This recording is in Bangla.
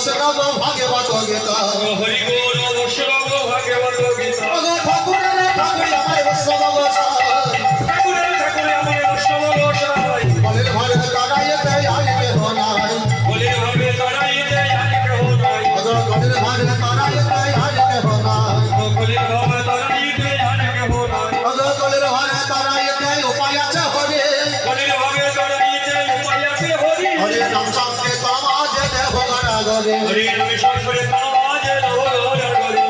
শ্রব ভাগবত গীতা হরি গুণ শ্রব ভাগবত গীতা ঠাকুরের ঠাকুর আমায় শ্রব ঠাকুরের ঠাকুরে আমার শ্রব গোসাই বলের ঘরে দাঁড়াইতে আর কেহ নাই বলে ভাবে দাঁড়াইতে আর কেহ নাই গণের ঘরে দাঁড়াইতে আর কেহ নাই বলে ভাবে দাঁড়াইতে আর কেহ নাই গণের ঘরে দাঁড়াইতে উপায় আছে হরে বলে ভাবে দাঁড়াইতে উপায় আছে হরি হরে নাম সংকীর্তন আজ দেহ গণা গরে হরি নাম সংকীর্তন আজ দেহ গণা গরে